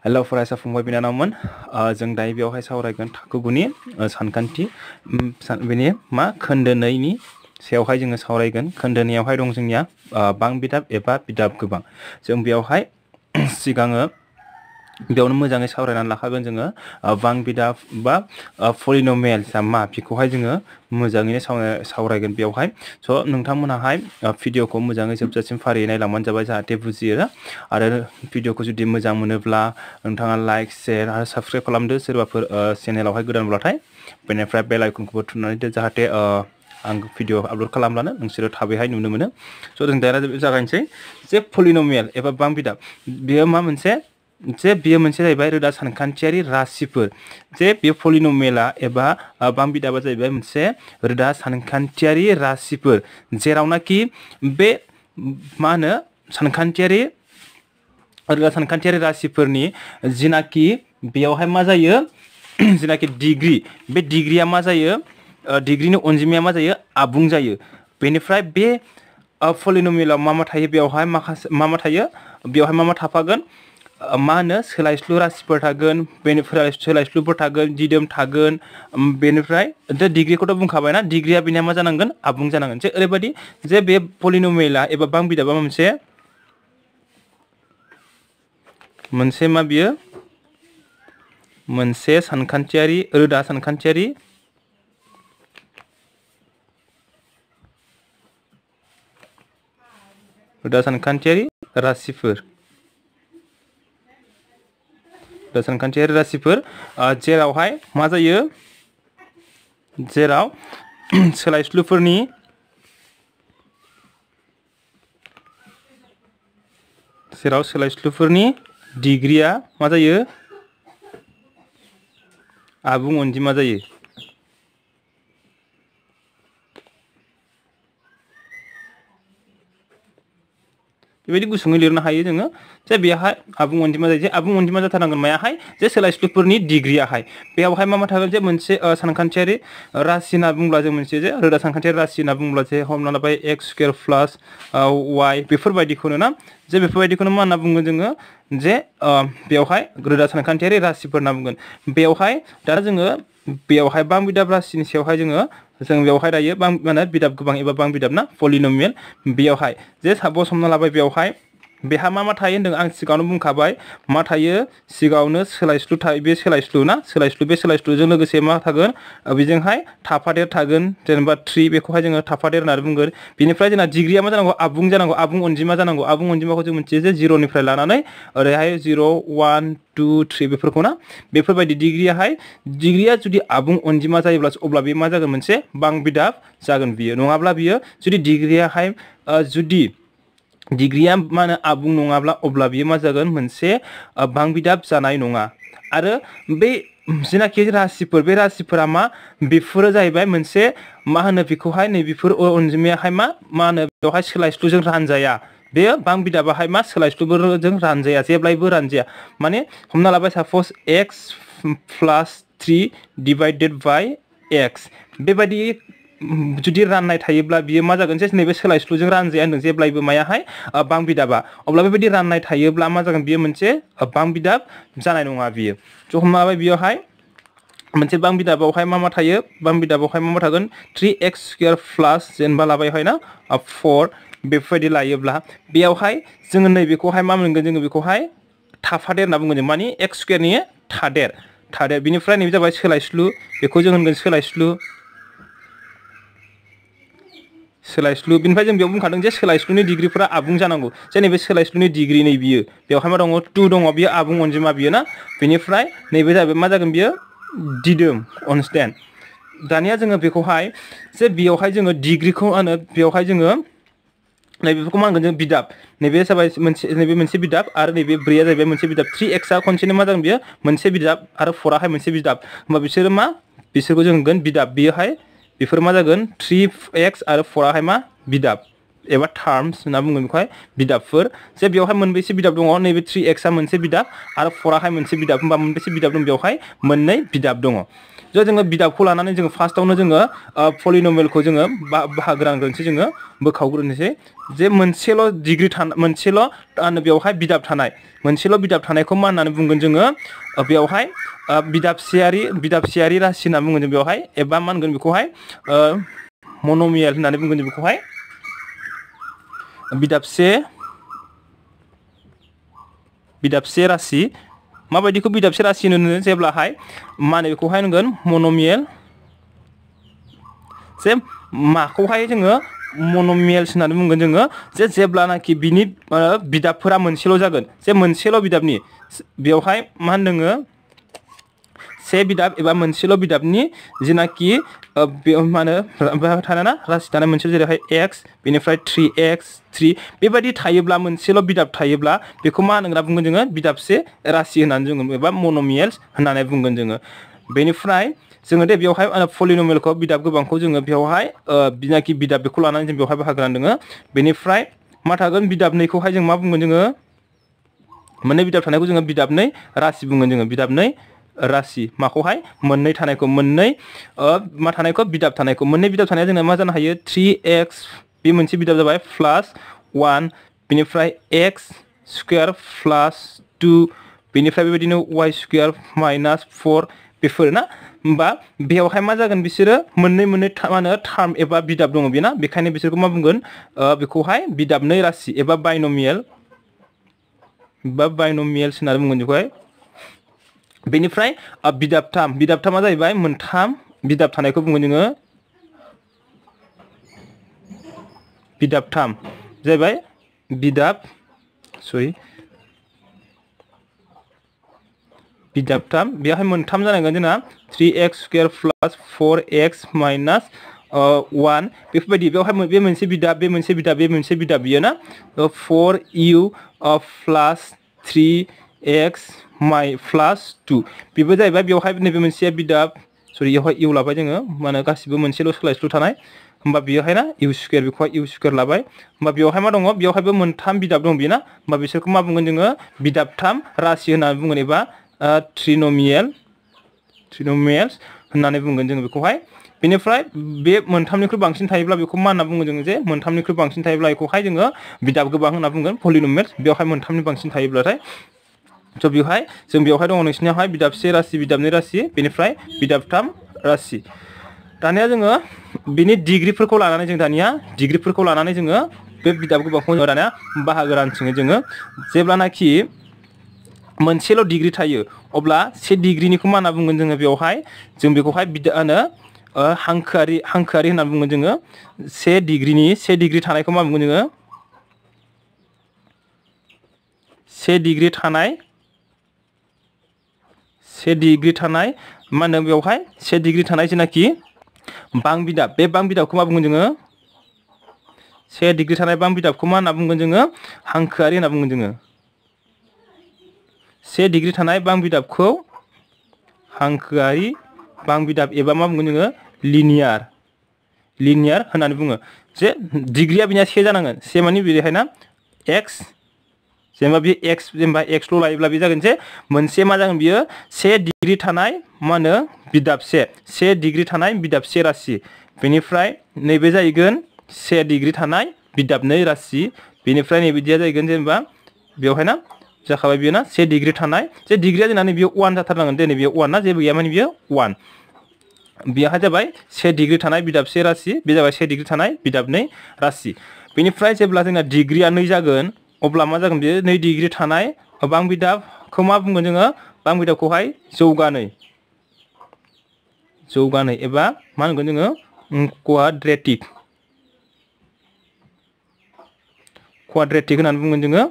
Hello फरायसा फंबाय बिनानावमोन जों दायो बेयावहाय सावरायगोन थाखो 9 नि सानखान्थि बेनि मा खोन्दो 2 नि सायावहाय जोङो सावरायगोन खोन्दो 2 आवहाय दं जोंनिया बां बिदाब एबा बिदाब गोबां जों बेयावहाय सिगाङो बेयावनो मोजाङै सावरायनानै लाखागोन जोङो बां बिदाब बा पलिनोमियेल मा बेखौहाय जोङो मोजाङैनो सावरायगोन बेयावहाय स' नोंथांमोनाहाय भिडिअखौ मोजाङै जोबजासिम फारियै नायलांबानो जाबाय जाहाथे बुजियो आरो भिडिअखौ जुदि मोजां मोनोब्ला नोंथाङा लाइक शेयार आरो साबस्क्राइब खालामदो सोरबाफोर चेनेलावहाय गोदानब्लाथाय बेनिफ्राय बेल आइकनखौबो थुनानै दो जाहाथे आं भिडिअ आपल'ड खालामब्लानो नोंसोरो थाबैहाय नुनो मोनो स' जों दा जागायनोसै जे पलिनोमियेल एबा बां बिदाब बेयो मा मोनसे बेयो मोनसे जाहैबाय रोदा सानखान्थियारि राशिफोर जे बे पलिनोमियेला एबा बां बिदाबा जाहैबाय मोनसे रोदा सानखान्थियारि राशिफोर जेरावनाखि बे मा होनो सानखान्थियारि रोदा सानखान्थियारि राशिफोरनि जिनाखि बेयावहाय मा जायो जिनाखि डिग्री बे डिग्रीया मा जायो डिग्रीनि अनजिमाया मा जायो आबुं जायो बेनिफ्राय बे पलिनोमियेलाव मा थायो बेयावहाय माखासे मा थायो बेयावहाय मा थाफागोन मा होनो सोलायस्लु राशिफोर थागोन बेनिफ्राय सोलायस्लुफोर थागोन दिदोम थागोन बेनिफ्राय दा डिग्रीखौथ' बुंखाबायना डिग्रीया बेनिया मा जानांगोन आबुं जानांगोन जे ओरैबायदि जे बे पलिनोमियेला एबा बां बिदाबा मोनसे मा बियो मोनसे सानखान्थियारि रोदा सानखान्थियारि राशिफोर जेरावहाय मा जायो जेराव सोलायस्लुफोरनि डिग्रीया मा जायो आबुं अनजिमा जायो बेबायदि गुसुङै लिरनो हायो जोङो जे बेयावहाय आबुं अनजिमा जायो जे आबुं अनजिमा जाथारनांगोन मायाहाय जे सोलायस्लुफोरनि डिग्रीयाहाय बेयावहाय मा थागोन जे मोनसे सानखान्थियारि राशि होनना बुंब्ला जों मोनसे जे रोदा सानखान्थियारि राशि होनना बुंब्ला जे हमना लाबाय x स्क्वायर प्लास y बेफोरबायदिखौनो ना जे बेफोरबायदिखौनो मा होनना बुंगोन जोङो जे बेयावहाय रोदा सानखान्थियारि राशिफोर होनना बुंगोन बेयावहाय दा जोङो बेयावहाय बां बिदाब राशिनि सायावहाय जों बेयावहाय दायो बां माने बिदाब गोबां एबा बां बिदाब ना पलिनोमियेल बेयावहाय जे सापस हमना लाबाय बेयावहाय बेहा मा थायो होनदों आं सिगाङावनो बुंखाबाय मा थायो सिगाङावनो सोलायस्लु थायो बे सोलायस्लु ना बे सोलायस्लुजों लोगोसे मा थागोन बेजोंहाय थाफादेर थागोन जेनेबा 3 बेखौहाय जोङो थाफादेर होननानै बुंगोन बेनिफ्राय जोंना डिग्रीया मा जानांगौ आबुं अनजिमा जानांगौ आबुं अनजिमाखौ जों मिथियो जे 0 निफ्राय लानानै ओरैहाय 0 1 2 3 बेफोरखौ ना बेफोरबायदि डिग्रीया जुदि आबुं अनजिमा जायोब्ला अब्ला बे मा जागोन मोनसे बां बिदाब जागोन बियो नङाब्ला बियो जुदि डिग्रीयाहाय जुदि डिग्रीया मा होनो आबुं नङाब्ला अब्ला बियो मा जागोन मोनसे बां बिदाब जानाय नङा आरो बे जिनाखि राशिफोर बे राशिफोरा मा बेफोरो जाहैबाय मोनसे मा होनो बेखौहाय नैबेफोर अनजिमायाहाय मा होनो बेवहाय सोलायस्लुजों रानजाया बे बां बिदाबाहाय मा सोलायस्लुजों रानजाया जेब्लायबो रानजाया माने हमना लाबाय suppose x plus 3 divided by x बेबायदि जुदि राननाय थायोब्ला बियो मा जागोन जे नैबे सोलायस्लुजों रानजाया होनदों जेब्लायबो मायाहाय बां बिदाबा अब्ला बेबायदि राननाय थायोब्ला मा जागोन बियो मोनसे बां बिदाब जानाय नङा बियो ज' हमना लाबाय बेयावहाय मोनसे बां बिदाबावहाय मा थायो बां बिदाबावहाय मा थागोन 3x स्क्वायर प्लास जेनेबा लाबायहाय ना 4 बेफोरबायदि लायोब्ला बेयावहाय जोङो नैबेखौहाय मा मोनगोन जोङो बेखौहाय थाफादेर होनना बुंगोन जों माने x स्क्वायरनि थादेर बिनिफ्राय नैबे जाबाय सोलायस्लु बेखौ जों होनगोन सोलायस्लु बिनिफ्राय जों बेयाव बुंखादों जे सोलायस्लुनि डिग्रीफोरा आबुं जानांगौ जे नैबे सोलायस्लुनि डिग्री नै बियो बेवहाय मा दङ 2 दङ बियो आबुं अनजिमा बियो ना बेनिफ्राय नैबे जाबाय मा जागोन बियो दिदोम कनस्टेन्ट दानिया जोङो बेखौहाय जे बेयावहाय जोङो डिग्रीखौ होनो बेयावहाय जोङो नैबेफोरखौ मा होनगोन जों बिदाब नैबे जाबाय मोनसे बिदाब आरो नैबे 4 आ जाहैबाय मोनसे बिदाब 3x आ खनसेनो मा जागोन बियो मोनसे बिदाब आरो 4 आहाय मोनसे बिदाब होमबा बिसोरखौ जों होनगोन बिदाब बेयोहाय बेफोर मा जागोन 3x आरो 4 आहाय मा बिदाब एबा टार्म्स होनना बुङो बेखौहाय बिदाबफोर जे बेवहाय मोनबेसे बिदाब दङ नैबे 3x आ मोनसे बिदाब आरो 4 आहाय मोनसे बिदाब होनबा मोनबेसे बिदाब दं बेवहाय मोननै बिदाब दङ जो जोङो बिदाबखौ लानानै जोङो फार्स्टआवनो जोङो पलिनोमियेलखौ जोङो बाहागो रानग्रोनोसै जोङो बोखावग्रोनोसै जे मोनसेल' डिग्री मोनसेल' बेवहाय बिदाब थानाय मोनसेल' बिदाब थानायखौ मा होननानै बुंगोन जोङो बेवहाय बिदाबसेयारि राशि होनना बुंगोन जों बेवहाय एबा मा होनगोन बेखौहाय मनोमियेल होननानै बुंगोन जों बेखौहाय बिदाबसे राशि माबायदिखौ बिदाबसे राशि होनो जेब्लाहाय मा होनो बेखौहाय होनगोन मनोमियेल जे माखौहाय जोङो मनोमियेल्स होननानै बुंगोन जोङो जे जेब्लानाखि बिनि बिदाबफोरा मोनसेल' जागोन जे मोनसेल' बिदाबनि बेवहाय मा होनदोङो से बिदाब एबा मोनसेल' बिदाबनि जिनाखि मा होनो थानायना राशि थानाय मोनसे जेरैहाय x बेनिफ्राय 3x 3 बेबायदि थायोब्ला मोनसेल' बिदाब थायोब्ला बेखौ मा होनना बुंगोन जोङो बिदाबसे राशि होननानै जोङो एबा मनोमियेल्स होननानै बुंगोन जोङो बेनिफ्राय जोङो दे बेवहाय पलिनोमियेलखौ बिदाब गोबांखौ जोङो बेवहाय बिनाखि बिदाब बेखौ लानानै जों बेवहाय बाहागो रानदों बेनिफ्राय मा थागोन बिदाबनैखौहाय जों मा बुंगोन जोङो मोननै बिदाब थानायखौ जोङो बिदाबनै राशि बुंगोन जोङो बिदाबनै राशि माखौहाय मोननै थानायखौ मोननै मा थानायखौ बिदाब थानायखौ मोननै बिदाब थानाया जोंना मा जानो हायो 3x बे मोनसे बिदाब जाबाय प्लस 1 बेनिफ्राय x स्क्वायर प्लस 2 बेनिफ्राय बेबायदिनो y स्क्वायर माइनास 4 बेफोर ना होमबा बेयावहाय मा जागोन बिसोरो मोननै मा होनो टार्म एबा बिदाब दङ बेना बेखायनो बिसोरखौ मा बुंगोन बेखौहाय बिदाबनै राशि एबा बाइनोमियेल्स होननानै बुंगोन बेखौहाय बेनिफ्राय बिदाबथामा जाहैबाय मोनथाम बिदाब थानायखौ बुङो जोङो बिदाबथाम जाहैबाय बिदाबथाम बेवहाय मोनथाम जानांगोन जोंना 3x square plus 4x minus 1 बेफोरबायदि बेवहाय बे मोनसे बिदाब बे मोनसे बिदाब बे मोनसे बिदाब बियो ना 4u प्लस 3x प्लस 2 बेबो जाहैबाय बेवहाय नैबे मोनसे बिदाब सरि बेवहाय इउ लाबाय जोङो माने गासिबो मोनसेल' सोलायस्लु थानाय होमबा बेवहाय ना इउ स्क्वायर बेखौहाय इउ स्क्वायर लाबाय होमबा बेवहाय मा दङ बेवहायबो मोनथाम बिदाब दं बेना होमबा बिसोरखौ मा बुंगोन जोङो बिदाबथाम राशि होननानै बुंगोन एबा ट्रिनोमियेल्स होननानै बुंगोन जोङो बेखौहाय बेनिफ्राय बे मोनथामनिख्रुइ बांसिन थायोब्ला बेखौ मा होनना बुङो जोङो जे मोनथामनिख्रुइ बांसिन थायोब्ला बेखौहाय जोङो बिदाब गोबां होनना बुंगोन पलिनोमियेल्स बेवहाय मोनथामनि बांसिन थायोब्लाथाय स' बेवहाय जों बेवहाय दङ नोंसिनियावहाय बिदाबसे राशि बिदाबनै राशि बेनिफ्राय बिदाबथाम राशि दानिया जोङो बिनि डिग्रीफोरखौ लानानै जों जोङो बे बिदाब गोबांखौ दानिया बाहागो रानसिङो जोङो जेब्लानाखि मोनसेल' डिग्री थायो अब्ला से डिग्रीनिखौ मा होनना बुंगोन जोङो बेवहाय जों बेखौहाय हांखोआरि होनना बुंगोन जोङो से डिग्री थानायखौ मा बुंगोन जोङो से डिग्री थानाय मा होनो बेवहाय से डिग्री थानाय जेनाखि बां बिदाब बे बां बिदाबखौ मा बुंगोन जोङो से डिग्री थानाय बां बिदाबखौ मा होनना बुंगोन जोङो हांखोआरि होनना बुंगोन जोङो से डिग्री थानाय बां बिदाबखौ हांखोआरि बां बिदाब एबा मा बुंगोन जोङो लिनियार होननानै बुङो जे डिग्रीया बिना से जानांगोन से माने बेहाय ना x जेनेबा बे xल' लायोब्ला बे जागोन जे मोनसे मा जागोन बियो से डिग्री थानाय मा होनो बिदाबसे से डिग्री थानाय बिदाबसे राशि बेनिफ्राय नैबे जाहैगोन से डिग्री थानाय बिदाबनै राशि बेनिफ्राय नैबेदिया जाहैगोन जेनेबा बेवहाय ना जाखाबाय बियो ना से डिग्री थानाय जे डिग्रीया जोंना बियो 1 जाथारनांगोन दे बेयो 1 ना जेबो गैया माने बियो 1 बेयावहाय जाबाय से डिग्री थानाय बिदाबसे राशि बे जाबाय से डिग्री थानाय बिदाबनै राशि बेनिफ्राय जेब्ला जोंना डिग्रीया 2 जागोन अब्ला मा जागोन बेयो 2 डिग्री थानाय बां बिदाबखौ मा बुंगोन जोङो बां बिदाबखौहाय जौगानै एबा मा होनगोन जोङो क्वाड्रेटिक होननानै बुंगोन जोङो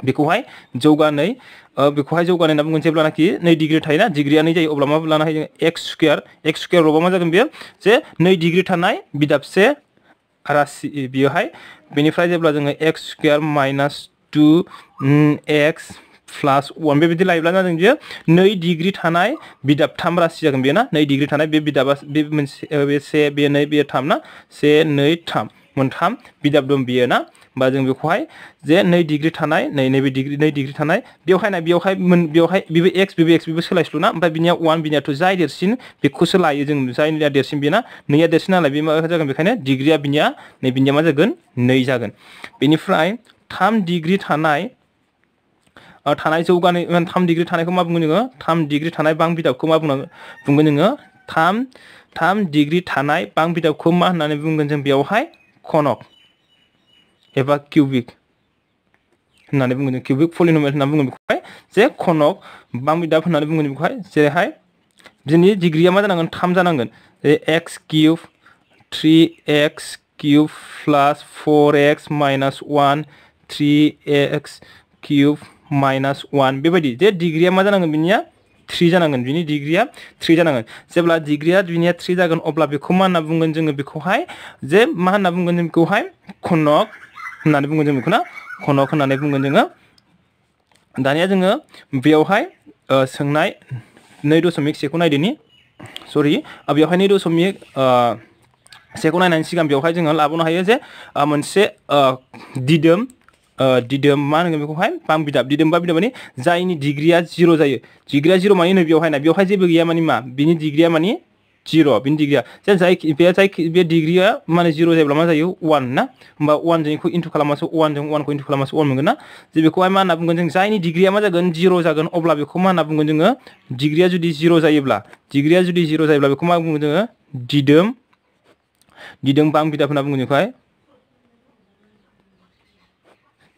बेखौहाय जौगानै होनना बुंगोन जेब्लानाखि 2 डिग्री थायोना डिग्रीया 2 जायो अब्ला मा लानो हायो जोङो x स्क्वायर लबा मा जागोन बेयो जे 2 डिग्री थानाय बिदाबसे राशि बेयोहाय बेनिफ्राय जेब्ला जोङो x square minus 2x plus 1 बेबायदि लायोब्ला जों बियो 2 डिग्री थानाय बिदाबथाम राशि जागोन बेयो ना 2 डिग्री थानाय बे बिदाबा बे मोनसे बे से बे 2 बे 3 ना 1 2 3 मोनथाम बिदाब दं बियो ना बा जों बेखौहाय जे 2 डिग्री थानाय नैबे डिग्री 2 डिग्री थानाय बेवहाय बिबो x बिबो सोलायस्लु ना ओमफ्राय बिनिया 1 बिनियाथ' जाय देरसिन बेखौसो लायो जों जायनिया देरसिन बेना 2आ देरसिन नालाय बे मा जागोन बेखायनो डिग्रीया बिनिया बिनिया मा जागोन 2 जागोन बेनिफ्राय 3 डिग्री थानाय जौगानाय 3 डिग्री थानायखौ मा बुङो जोङो 3 डिग्री थानाय बां बिदाबखौ मा बुंगोन जोङो 3 डिग्री थानाय बां बिदाबखौ मा होननानै बुंगोन जों बेयावहाय कनक एबा क्यूबिक होननानै बुङो जों क्यूबिक पलिनोमियल होननानै बुङो बेखौहाय जे कनक बां बिदाब होननानै बुङो बेखौहाय जेरैहाय बिनि डिग्रीया मा जानांगोन 3 जानांगोन x cube 3x cube plus 4x minus 1 3x cube minus 1 बेबायदि जे डिग्रीया मा जानांगोन बिनिया 3 जानांगोन बिनि डिग्रीया 3 जानांगोन जेब्ला डिग्रीया बिनिया 3 जागोन अब्ला बेखौ मा होनना बुंगोन जोङो बेखौहाय जे मा होनना बुंगोन जों बेखौहाय कनक होननानै बुंगोन जों बेखौ ना कनक होननानै बुंगोन जोङो दानिया जोङो बेयावहाय सोंनाय 2.1 खौ नायदोनि सरि बेयावहाय 2.1 खौ नायनायनि सिगां बेयावहाय जोङो लाबावनो हायो जे मोनसे दिदोम मा होनगोन बेखौहाय बां बिदाब दिदोम बा बिदाब माने जायनि डिग्रीया 0 जायो डिग्रीया 0 माने बेवहाय जेबो गैया माने मा बिनि डिग्रीया माने 0 बिनि डिग्रीया बे डिग्रीया माने 0 जायोब्ला मा जायो 1 ना होमबा 1 जों इखौ इनटु खालामबासो 1 जों 1 खौ इनटु खालामबासो 1 मोनगोन ना जे बेखौहाय मा होनना बुंगोन जों जायनि डिग्रीया मा जागोन 0 जागोन अब्ला बेखौ मा होनना बुंगोन जोङो डिग्रीया जुदि 0 जायोब्ला बेखौ मा बुङो जोङो दिदोम बां बिदाब होनना बुङो बेखौहाय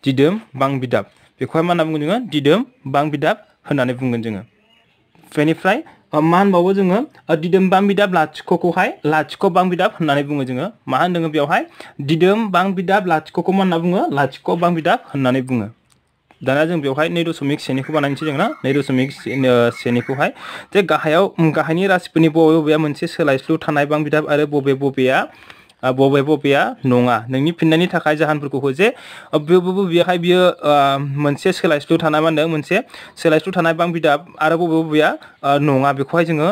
दिदोम बां बिदाब बेखौहाय मा होनना बुङो जोङो दिदोम बां बिदाब होननानै बुंगोन जोङो बेनिफ्राय मा होनबावो जोङो दिदोम बां बिदाब लाथिख'खौहाय लाथिख' बां बिदाब होननानै बुङो जोङो मा होनदों बेयावहाय दिदोम बां बिदाब लाथिख'खौ मा होनना बुङो लाथिख' बां बिदाब होननानै बुङो दाना जों बेयावहाय 2.1 खौ बानायनोसै जों ना 2.1 खौहाय जे गाहायनि राशिफोरनि बबेया मोनसे सोलायस्लु थानाय बां बिदाब आरो बबेया नङा नोंनि फिननायनि थाखाय जाहोनफोरखौ जे बेहाय बियो मोनसे सोलायस्लु थानाय मा होनदों मोनसे सोलायस्लु थानाय बां बिदाब आरो बबेया नङा बेखौहाय जोङो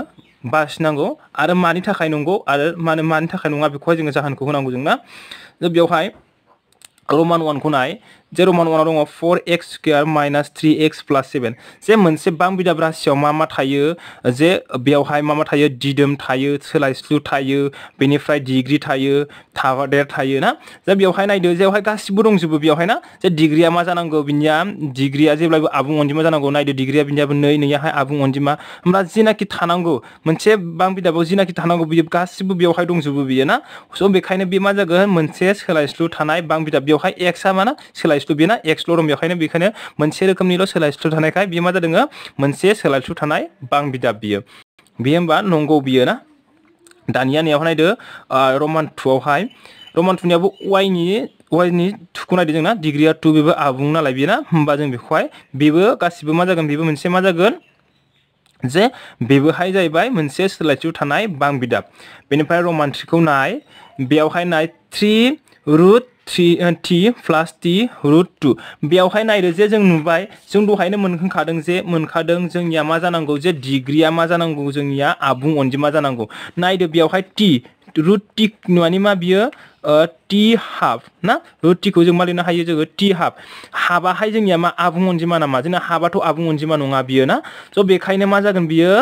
बासिनांगौ आरो मानि थाखाय नंगौ आरो मानि थाखाय नङा बेखौहाय जोङो जाहोनखौ होनांगौ जोंना बेयावहाय रोमान 1 खौ नाय जे रोमान 1 आव दङ 4x square minus 3x plus 7 जे मोनसे बां बिदाब राशियाव मा थायो जे बेयावहाय मा थायो दिदोम थायो सोलायस्लु थायो बेनिफ्राय डिग्री थायो थादेर थायो ना जे बेयावहाय नायदो जेवहाय गासिबो दंजोबो बेयावहाय ना जे डिग्रीया मा जानांगौ बिनिया डिग्रीया जेब्लाबो आबुं अनजिमा जानांगौ नायदो डिग्रीया बिनियाबो 2 नैयाहाय आबुं अनजिमा होमब्ला जिनाखि थानांगौ मोनसे बां बिदाबाव जिनाखि थानांगौ बियो गासिबो बेयावहाय दंजोबो बियो ना स' बेखायनो बे मा जागोन मोनसे सोलायस्लु थानाय बां बिदाब बेयावहाय x आ मा ना सोलायस्लु बेना x ल' दं बेखायनो मोनसे रोखोमनिल' सोलायस्लु थानायखाय बियो मा जादों मोनसे सोलायस्लु थानाय बां बिदाब बियो होमबा नंगौ बियो ना दानिया नायावहाय नायदो रोमान 2 आवहाय रोमान 2 नियाबो y नि 2 खौ नायदो जोंना डिग्रीया 2 बेबो आबुं नालाय बियो ना होमबा जों बेखौहाय बेबो गासिबो मा जागोन बेबो मोनसे मा जागोन जे बेबोहाय जाहैबाय मोनसे सोलायस्लु थानाय बां बिदाब बेनिफ्राय रोमान 3 खौ नाय बेयावहाय नाय 3√3t प्लस t√2 बेयावहाय नायदो जे जों नुबाय जों दहायनो मोनखादों जोंनिया मा जानांगौ जे डिग्रीया मा जानांगौ जोंनिया आबुं अनजिमा जानांगौ नायदो बेयावहाय t √t माने मा बियो t हाफ ना √t खौ जों मा लिरनो हायो जोङो t हाफाहाय जोंनिया मा आबुं अनजिमा नामा जोंना हाफाथ' आबुं अनजिमा नङा बियो ना स' बेखायनो मा जागोन बियो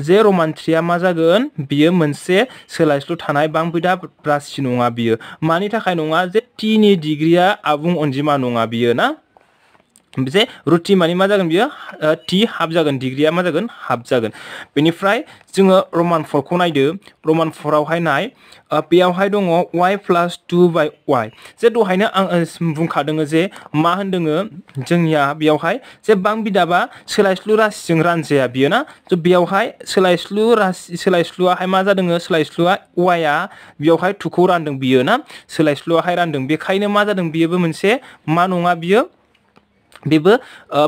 जे रोमान 3 आ मा जागोन बियो मोनसे सोलायस्लु थानाय बां बिदाब राशि नङा बियो मानि थाखाय नङा जे t नि डिग्रीया आबुं अनजिमा नङा बियो ना जे √t माने मा जागोन बियो t हाफ जागोन डिग्रीया मा जागोन हाफ जागोन बेनिफ्राय जोङो रोमान 4 खौ नायदो रोमान 4 आवहाय नाय बेयावहाय दङ y प्लस 2/y जे दहायनो आं बुंखादों जे मा होनदों जोंनिया बेयावहाय जे बां बिदाबा सोलायस्लु राशिजों रानजाया बियो ना स' बेयावहाय सोलायस्लुआहाय मा जादों सोलायस्लुआ y आ बेयावहाय 2 खौ रानदों बियो ना सोलायस्लुआहाय रानदों बेखायनो मा जादों बेबो मोनसे मा नङा बियो बेबो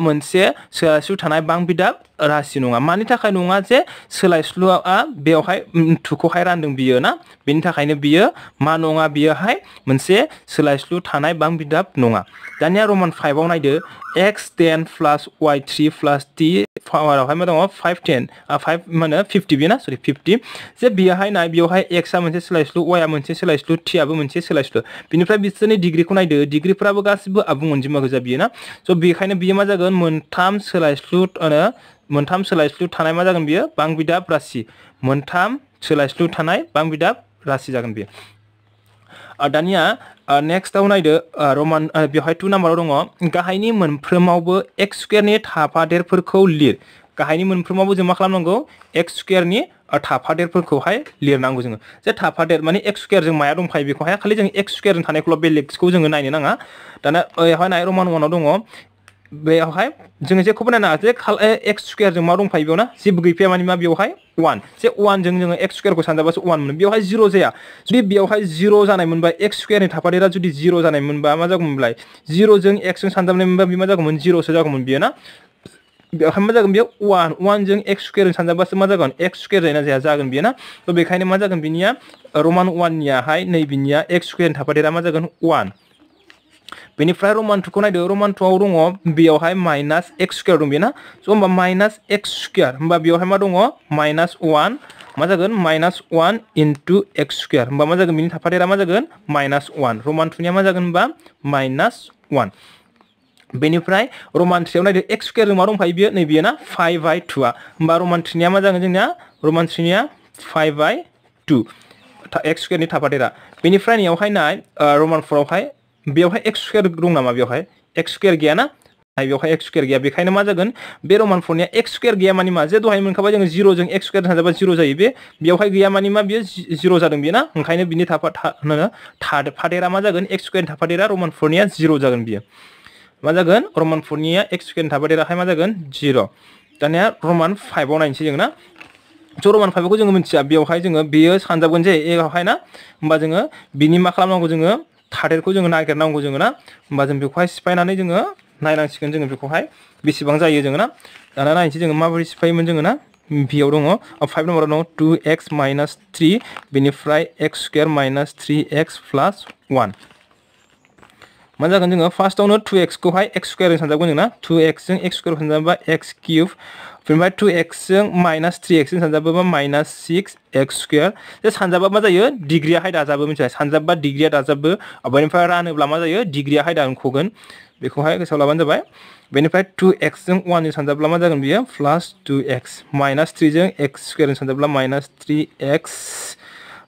मोनसे सोलायस्लु थानाय बां बिदाब राशि नङा मानि थाखाय नङा जे सोलायस्लुआ बेवहाय 2 खौहाय रानदों बियो ना बेनि थाखायनो बियो मा नङा बियोहाय मोनसे सोलायस्लु थानाय बांबिदाब नङा दानिया रमान 5 आव नायदो x10 + y3 + t पावारावहाय मा दङ 510 5 माने 50 बेना सरि 50 जे बियोहाय नाय बियोहाय x आ मोनसे सोलायस्लु y आ मोनसे सोलायस्लु t आबो मोनसे सोलायस्लु बिनिफ्राय बिसोरनि डिग्रीखौ नायदो डिग्रीफोराबो गासिबो आबुं अनजिमा गोजा बियो ना स' बेखायनो बियो मा जागोन मोनथाम सोलायस्लु थानाय मा जागोन बियो बांबिदाब राशि मोनथाम सोलायस्लु थानाय बांबिदाब राशि जागोन बियो दानिया नेक्स्टआव नायदो रमान बेवहाय 2 नाम्बाराव दङ गाहायनि मोनफ्रोमावबो x² नि थाफादेरफोरखौ लिर गाहायनि मोनफ्रोमावबो जों मा खालामनांगौ x² नि थाफादेरफोरखौहाय लिरनांगौ जोङो जे थाफादेर माने x² जों माया दंफायो बेखौहाय खालि जों x² जों थानायखौल' बेलेगखौ जोङो नायनो नाङा दाना बेवहाय नाय रमान 1 आव दङ बेवहाय जोङो जेखौबो नायनाङा जे x² जों मा दंफायो बेयाव ना जेबो गैफाया माने मा बेवहाय 1 जे 1 जों जोङो x² खौ सानजाबासो 1 मोनो बेवहाय 0 जाया जुदि बेवहाय 0 जानाय मोनबा x² नि थाफादेरा जुदि 0 जानाय मोनबा मा जागौमोनलाय 0 जों x जों सानजाबनाय मोनबा बे मा जागौमोन 0 सो जागौमोन बियो ना बेवहाय मा जागोन बेयो 1 जों x² जों सानजाबासो मा जागोन x² जायोना जाया जागोन बियो ना थ' बेखायनो मा जागोन बिनिया रमान 1 नियाहाय नै बिनिया x² नि थाफादेरा मा जागोन 1 बेनिफ्राय रमान 2 खौ नायदो रमान 2 आव दङ बेयावहाय -x² दं बेना स' होमबा -x² होमबा बेयावहाय मा दङ -1 मा जागोन -1 * x²। होमबा मा जागोन बिनि थाफादेरा मा जागोन -1 रमान 2 निया मा जागोन होमबा -1 बेनिफ्राय रमान 3 आव नायदो x² जों मा दंफायो बियो नै बियो ना 5/2 होमबा रमान 3 निया मा जागोन जोंनिया रमान 3 निया 5/2 x² नि थाफादेरा बेनिफ्राय नैयावहाय नाय रमान 4 आवहाय बेवहाय x² दं नामा बेवहाय x² गैया ना बेवहाय x² गैया बेखायनो मा जागोन बे रमान 4 निया x² गैया माने मा जे दहाय मोनखाबाय जोङो 0 जों x² सानजाबा 0 जायो बे बेवहाय गैया माने मा बियो 0 जादों बियो ना ओंखायनो बिनि थाफादेरा मा जागोन x² नि थाफादेरा रमान 4 निया 0 जागोन बियो मा जागोन रमान 4 निया x² नि थाफादेराहाय मा जागोन 0 दानिया रमान 5 आव नायनोसै जों ना स' रमान 5 खौ जोङो मिथिया बेवहाय जोङो बेयो सानजाबगोन जे एवहाय ना होमबा जोङो बिनि मा खालामनांगौ जोङो थादेरखौ जोङो नागिरनांगौ जोङो ना होमबा जों बेखौहाय सिफायनानै जोङो नायनांसिगोन जोङो बेखौहाय बेसेबां जायो जोङो ना दाना नायनोसै जोङो माबोरै सिफायोमोन जोङो ना बियाव दङ 5 नम्बराव दङ 2x - 3 बेनिफ्राय x² - 3x + 1 मा जागोन जोङो फार्स्टआवनो 2x खौहाय x² जों सानजाबगोन जों ना 2x जों x² सानजाबा x³ बेनिफ्राय 2x जों -3x जों सानजाबोबा -6x² जे सानजाबा मा जायो डिग्रीयाहाय दाजाबो मिथिबाय सानजाबबा डिग्रीया दाजाबो बेनिफ्राय रानोब्ला मा जायो डिग्रीयाहाय दानख'गोन बेखौहाय गोसोआव लाबानो जाबाय बेनिफ्राय 2x जों 1 जों सानजाबब्ला मा जागोन बियो +2x -3 जों x² जों सानजाबब्ला -3x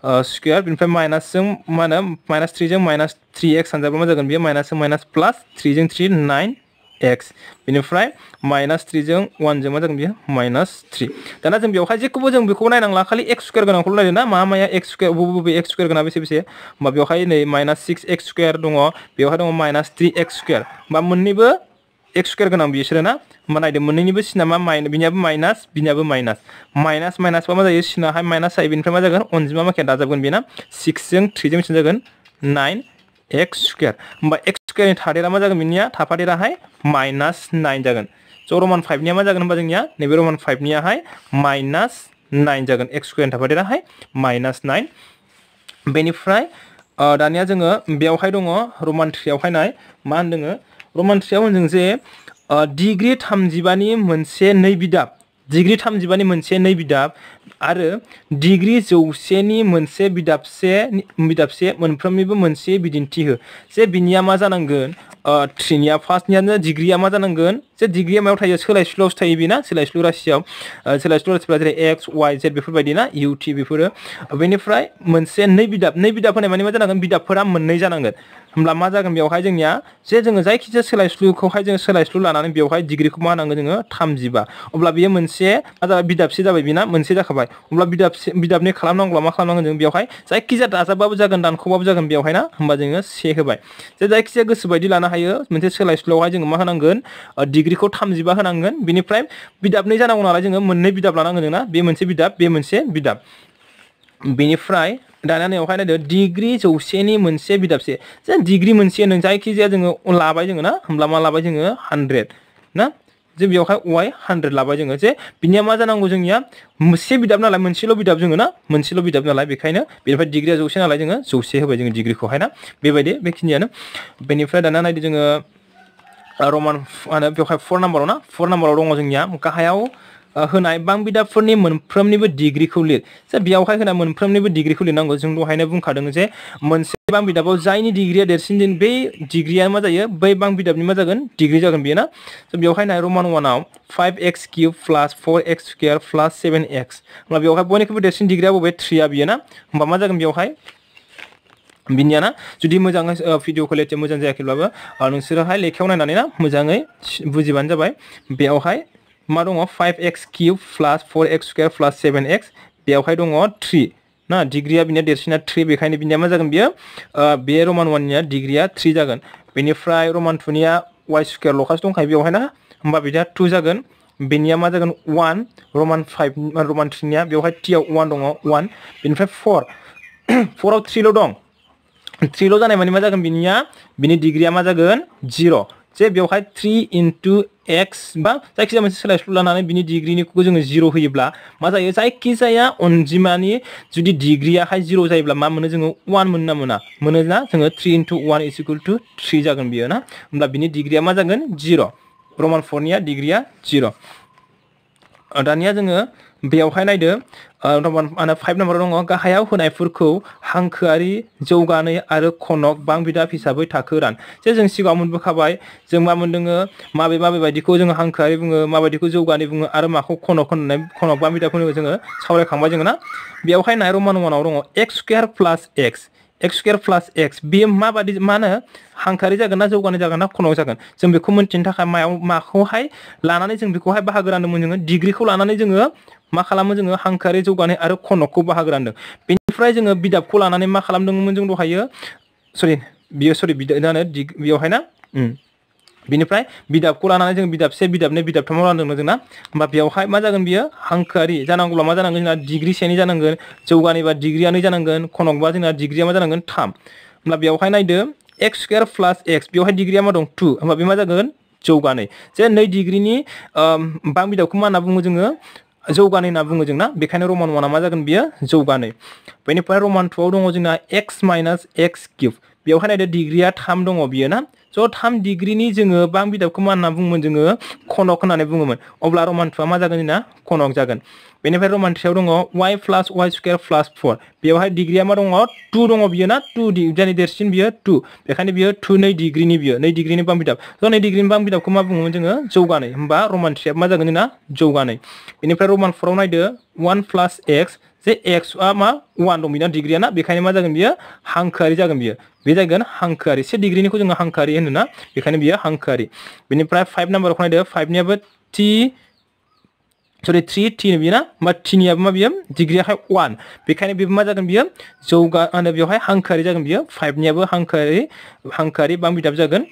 स्क्वायर बेनिफ्राय माइनास जों मा होनो -3 जों -3x सानजाबब्ला मा जागोन बियो माइनास जों माइनास प्लस 3 जों 3 9x बेनिफ्राय -3 जों 1 जों मा जागोन बियो -3 दाना जों बेवहाय जेखौबो जों बेखौ नायनांला खालि x² गोनांखौल' नायदो ना माया x² बबे x² गोनां बेसे होमबा बेवहाय नै -6x² दङ बेवहाय दङ -3x²। होमबा मोननैबो x² गोनां बिसोरो ना होमबा नायदो मोननैनिबो सिना मा बिनियाबो माइनास बिनियाबो माइनास बा मा जायो सिनाहाय माइनास जायो बेनिफ्राय मा जागोन अनजिमा माखाया दाजाबगोन बेना 6 जों 3 जों बेसेबां जागोन 9x²। होमबा x² नि थादेरा मा जागोन बिनिया थाफादेराहाय -9 जागोन स' रमान 5 निया मा जागोन होमबा जोंनिया नैबे रमान 5 नियाहाय -9 जागोन x² नि थाफादेराहाय -9 बेनिफ्राय दानिया जोङो बेवहाय दङ रमान 3 आवहाय नाय मा होनदों रमान 3 आव होनदों जे डिग्री 35 नि मोनसे नै बिदाब डिग्री 35 नि मोनसे नै बिदाब आरो डिग्री 100 नि मोनसे बिदाबसे मोनफ्रोमनिबो मोनसे बिदिन्थि हो जे बिनिया मा जानांगोन 3 निया फार्स्टनियानो डिग्रीया मा जानांगोन जे डिग्रीया मायाव थायो सोलायस्लुआवसो थायो बेना सोलायस्लु राशियाव सोलायस्लु राशिफोरा जेरै x y z बेफोरबायदि ना u t बेफोरो बेनिफ्राय मोनसे नै बिदाब होनाय माने मा जानांगोन बिदाबफोरा मोननै जानांगोन होमब्ला मा जागोन बेवहाय जोंनिया जे जोङो जायखिजाया सोलायस्लुखौहाय जोङो सोलायस्लु लानानै बेवहाय डिग्रीखौ मा होनांगोन जोङो 35 अब्ला बेयो मोनसे मा जाबाय बिदाबसे जाबाय बेना मोनसे जाखाबाय अब्ला बिदाबनै खालामनांगौब्ला मा खालामनांगोन जों बेवहाय जायखिजाया दाजाबबाबो जागोन दानख'बाबो जागोन बेवहाय ना होमबा जोङो से होबाय जे जायखिजाया गोसो बायदि लानो हायो मोनसे सोलायस्लुआवहाय जोङो मा होनांगोन डिग्रीखौ 35 होनांगोन बिनिफ्राय बिदाबनै जानांगौ नालाय जोङो मोननै बिदाब लानांगोन जोंना बे मोनसे बिदाब बेनिफ्राय दाना नैयावहाय नायदो डिग्री 100 नि मोनसे बिदाबसे जे डिग्री मोनसे नों जायखिजाया जोङो लाबाय जोङो ना होमब्ला मा लाबाय जोङो 100 ना जे बेयावहाय y 100 लाबाय जोङो जे बिनिया मा जानांगौ जोंनिया मोनसे बिदाब नालाय मोनसेल' बिदाब जोङो ना मोनसेल' बिदाब नालाय बेखायनो बेनिफ्राय डिग्रिया जौसे नालाय जोङो जौसे होबाय जोङो डिग्रिखौहाय ना बेबायदि बेखिनियानो बेनिफ्राय दाना नायदो जोङो रमान आरो बेवहाय 4 नाम्बाराव ना 4 नाम्बाराव दङ जोंनिया गाहायाव होनाय बां बिदाबफोरनि मोनफ्रोमनिबो डिग्रिखौ लिर जे बेयावहाय होनाय मोनफ्रोमनिबो डिग्रिखौ लिरनांगौ जों दहायनो बुंखादों जे मोनसे बां बिदाबाव जायनि डिग्रिया देरसिन दिन बे डिग्रिया मा जायो बै बां बिदाबनि मा जागोन डिग्रि जागोन बेयो ना स' बेवहाय नाय रमान 1 आव 5x cube plus 4x square plus 7x होमब्ला बेवहाय बयनिख्रुइबो देरसिन डिग्रिया बबे 3 आ बियो ना होमबा मा जागोन बेवहाय बिनिया ना जुदि मोजाङै भिडिअ क्वालिटि मोजां जायाखैब्लाबो नोंसोरोहाय लेखायाव नायनानै ना मोजाङै बुजिबानो जाबाय बेयावहाय मा दङ 5x cube plus 4x square plus 7x बेयावहाय दङ 3 ना डिग्रिया बिनिया देरसिना 3 बेखायनो बिनिया मा जागोन बियो बे रमान 1 निया डिग्रिया 3 जागोन बेनिफ्राय रमान 2 निया y स्क्वायर ल'खासो दंखायो बेयावहाय ना होमबा बिनिया 2 जागोन बेनिया मा जागोन 1 रमान 5 रमान 3 निया बेवहाय t आव 1 दङ 1 बेनिफ्राय 4 आव 3 ल' दं 3 ल' जानाय माने मा जागोन बिनिया बिनि डिग्रिया मा जागोन 0 जे बेवहाय 3 into x बा जायखिजाया मोनसे सोलायस्लु लानानै बिनि डिग्रिनिखौ जोङो 0 होयोब्ला मा जायो जायखिजाया अनजिमानि जुदि डिग्रियाहाय 0 जायोब्ला मा मोनो जोङो 1 मोनो ना मोनोना जोङो 3 into 1 is equal to 3 जागोन बियो ना होमब्ला बिनि डिग्रिया मा जागोन 0 रमान 4 निया डिग्रिया 0 दानिया जोङो बेयावहाय नायदो रमान 5 नाम्बाराव दङ गाहायाव होनायफोरखौ हांखोआरि जौगानाय आरो खनक बां बिदाब हिसाबै थाखो रान जे जों सिगाङाव मोनबोखाबाय जों मा मोनदोङो माबे बायदिखौ जोङो हांखोआरि बुङो माबायदिखौ जौगानाय बुङो आरो माखौ खनक होननाय खनक बां बिदाबखौ जोङो सावरायखांबाय जोङो ना बेयावहाय नाय रमान 1 आव दङ x square plus x square plus x बेयो माबादि मानो हांखोआरि जागोन ना जौगानाय जागोन ना खनक जागोन जों बेखौ मोनथिनो थाखाय माखौहाय लानानै जों बेखौहाय बाहागो रानदोंमोन जोङो डिग्रिखौ लानानै जोङो मा खालामो जोङो हांखोआरि जौगानाय आरो खनकखौ बाहागो रानदों बेनिफ्राय जोङो बिदाबखौ लानानै मा खालामदोंमोन जों दहायो बिदानो बेयावहाय ना बिनिफ्राय बिदाबखौ लानानै जों बिदाब 1 बिदाब 2 बिदाब 3 रानदोंमोन जोंना होमबा बेयावहाय मा जागोन बियो हांखोआरि जानांगौब्ला मा जानांगोन जोंना डिग्री 1 नि जानांगोन जौगानायबा डिग्रिया 2 जानांगोन खनकबा जोंना डिग्रिया मा जानांगोन 3 होमब्ला बेयावहाय नायदो x स्क्वायर प्लस x बेयावहाय डिग्रिया मा दं 2 होमबा बे मा जागोन जौगानाय जे 2 डिग्रीनि बां बिदाबखौ मा होनना बुङो जोङो जौगानाय होनना बुङो जोंना बेखायनो रमान 1 आ मा जागोन बियो जौगानाय बेनिफ्राय रमान 2 आव दङ जोंना x माइनास x क्यूब बेयावहाय नायदो डिग्रिया 3 दङ बियो ना स' 3 डिग्रीनि जोङो बां बिदाबखौ मा होनना बुङोमोन जोङो खनक होननानै बुङोमोन अब्ला रमान 2 आ मा जागोन जोंना खनक जागोन बेनिफ्राय रमान 3 आव दङ y plus y square plus 4 बेयावहाय डिग्रिया मा दङ 2 दङ बियो ना 2 डिग्रिनि देरसिन बियो 2 बेखायनो बियो 2 डिग्रीनि बियो 2 डिग्रीनि बां बिदाब स' 2 डिग्रीनि बां बिदाबखौ मा बुङोमोन जोङो जौगानाय होमबा रमान 3 आ मा जागोन जोंना जौगानाय बेनिफ्राय रमान 4 आव नायदो 1 प्लस x जे x आ मा 1 दं बिना डिग्रिया ना बेखायनो मा जागोन बियो हांखोआरि जागोन बियो बे जागोन हांखोआरि 1 डिग्रीनिखौ जोङो हांखोआरि होनो ना बेखायनो बियो हांखोआरि बेनिफ्राय 5 नाम्बारखौ नायदो 5 नियाबो 3 t बियो ना मा t नियाबो मा बियो डिग्रियाहाय 1 बेखायनो बेबो मा जागोन बियो जौगानाय बेवहाय हांखोआरि जागोन बियो 5 नियाबो हांखोआरि बां बिदाब जागोन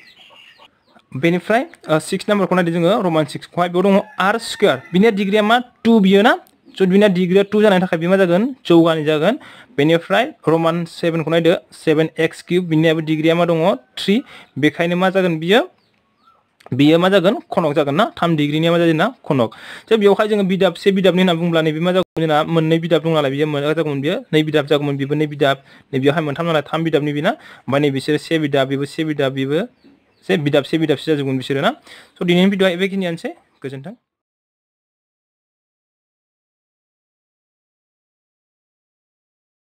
बेनिफ्राय 6 नाम्बारखौ नायदो जोङो रमान 6 खौहाय बेयाव दङ r स्क्वायर बिनिया डिग्रिया मा 2 बियो ना स' बिनिया डिग्रिया 2 जानायनि थाखाय बे मा जागोन जौगानाय जागोन बेनिफ्राय रमान 7 खौ नायदो 7x क्यूब बिनियाबो डिग्रिया मा दङ 3 बेखायनो मा जागोन बियो मा जागोन खनक जागोन ना 3 डिग्रीनिया मा जागोन ना खनक जे बेवहाय जोङो बिदाब 1 बिदाब 2 होनना बुंब्ला नैबे मा जागोन जोंना मोननै बिदाब दं नालाय बियो मा जागोन बियो 2 बिदाब जागोन बेबो 2 बिदाब नैबेयावहाय मोनथाम नालाय 3 बिदाबनि बिना ओमफ्राय नै बिसोर 1 बिदाब बेबो 1 बिदाब बेबो 1 बिदाब 1 बिदाबसो जाजोबगोन बिसोरो ना स' दिनैनि भिडिअआ बेखिनियानोसै गोजोन्थों